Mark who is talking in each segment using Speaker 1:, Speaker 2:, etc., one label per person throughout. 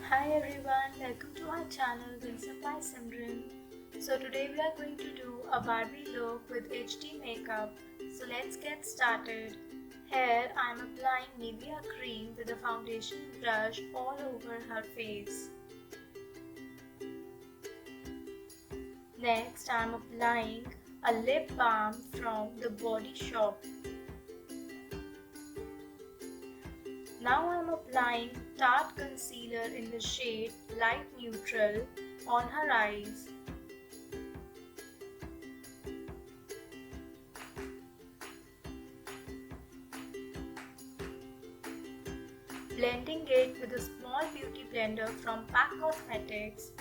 Speaker 1: Hi everyone, welcome to our channel Winsome by Simran. So today we are going to do a Barbie look with HD makeup. So let's get started. Here I am applying Nivea cream with a foundation brush all over her face. Next I am applying a lip balm from the Body Shop. Now I am applying Tarte concealer in the shade Light Neutral on her eyes. Blending it with a small beauty blender from Pack Cosmetics.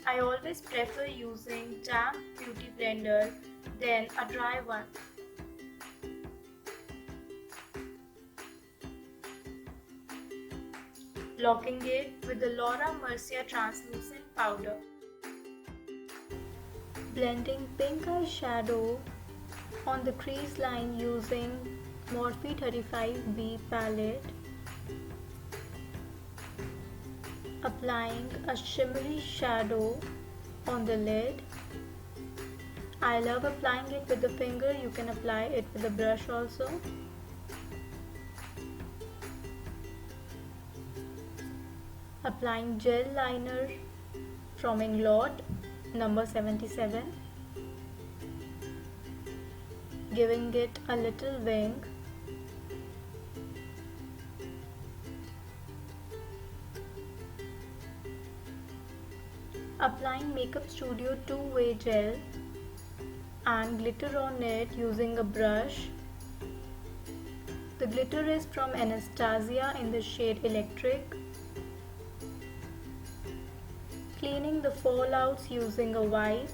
Speaker 1: I always prefer using damp beauty blender than a dry one. Blocking it with the Mercier translucent powder. Blending pink eyeshadow on the crease line using Morphe 35B palette. Applying a shimmery shadow on the lid. I love applying it with the finger, you can apply it with a brush also. Applying gel liner from Inglot number 77. Giving it a little wing. Applying Makeup Studio 2-way gel and glitter on it using a brush. The glitter is from Anastasia in the shade Electric. Cleaning the fallouts using a wipe.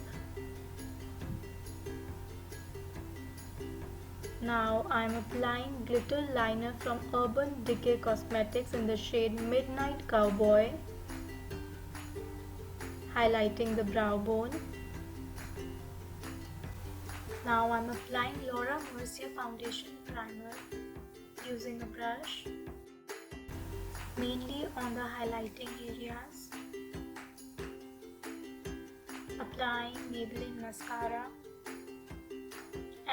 Speaker 1: Now I am applying glitter liner from Urban Decay Cosmetics in the shade Midnight Cowboy, highlighting the brow bone. Now I am applying Laura Mercier Foundation Primer using a brush, mainly on the highlighting areas. Applying Maybelline mascara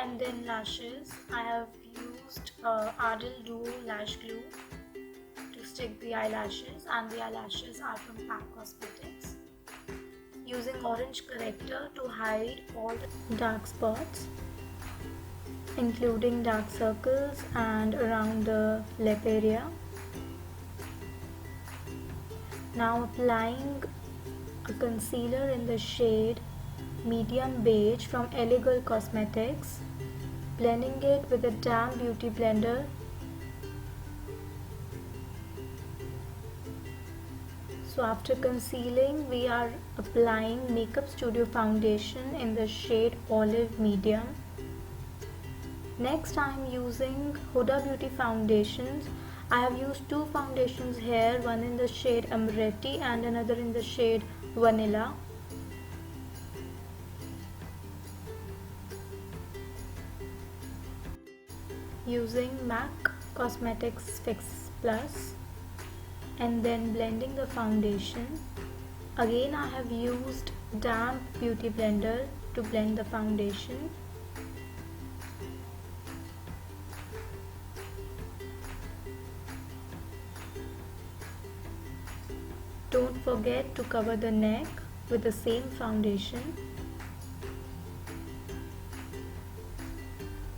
Speaker 1: and then lashes. I have used Ardell Duo Lash Glue to stick the eyelashes, and the eyelashes are from Pack Cosmetics. Using orange corrector to hide all the dark spots, including dark circles and around the lip area. Now applying a concealer in the shade Medium Beige from Elegant Cosmetics, blending it with a damp beauty blender. So after concealing, we are applying Makeup Studio foundation in the shade Olive Medium. Next I am using Huda Beauty foundations. I have used two foundations here, one in the shade Amretti and another in the shade Vanilla. Using MAC Cosmetics Fix Plus and then blending the foundation. Again I have used damp beauty blender to blend the foundation. Don't forget to cover the neck with the same foundation.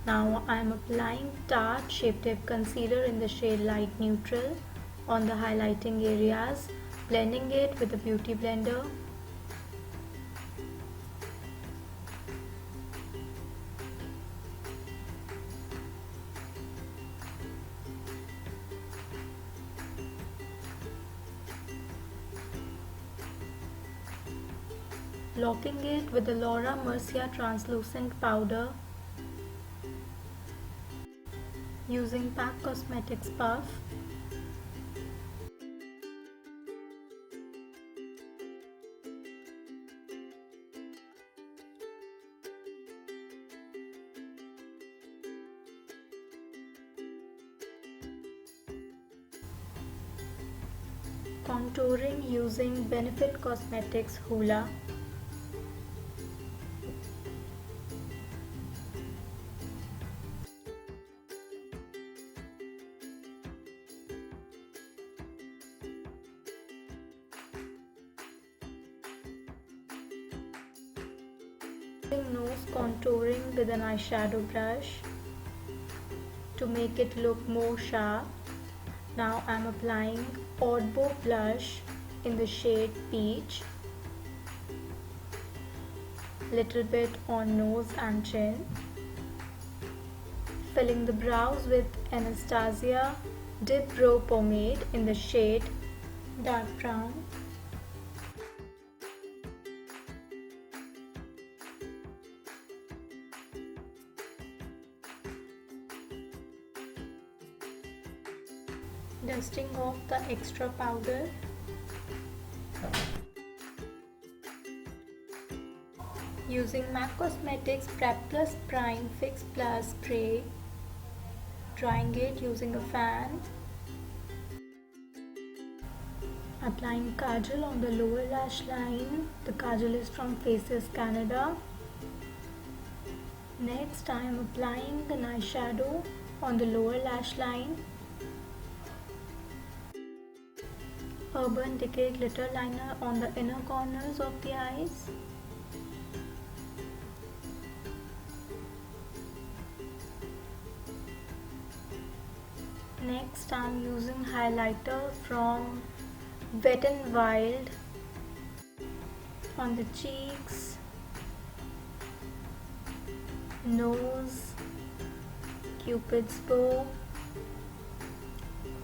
Speaker 1: Now I am applying Tarte Shape Tape Concealer in the shade Light Neutral on the highlighting areas, blending it with a beauty blender. Locking it with the Laura Mercier translucent powder. Using Pack Cosmetics Puff. Contouring using Benefit Cosmetics Hoola. Nose contouring with an eyeshadow brush to make it look more sharp. Now I'm applying Oddbow blush in the shade Peach, little bit on nose and chin. Filling the brows with Anastasia Dip Brow Pomade in the shade Dark Brown. Dusting off the extra powder. Using MAC Cosmetics Prep Plus Prime Fix Plus Spray. Drying it using a fan. Applying kajal on the lower lash line. The kajal is from Faces Canada. Next I am applying an eyeshadow on the lower lash line. Urban Decay glitter liner on the inner corners of the eyes. Next I am using highlighter from Wet n Wild on the cheeks, nose, Cupid's bow,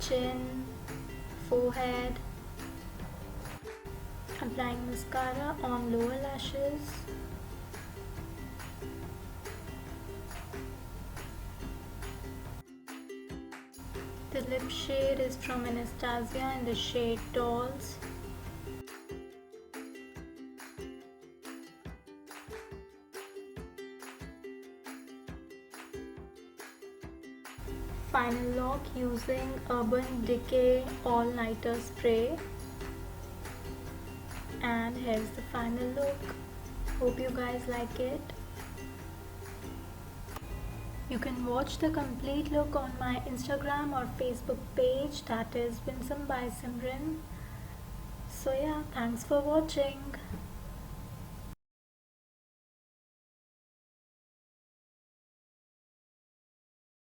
Speaker 1: chin, forehead. Applying mascara on lower lashes. The lip shade is from Anastasia in the shade Dolls. Final lock using Urban Decay All Nighter Spray. And here's the final look. Hope you guys like it. You can watch the complete look on my Instagram or Facebook page, that is Winsome by Simran. So yeah, thanks for watching.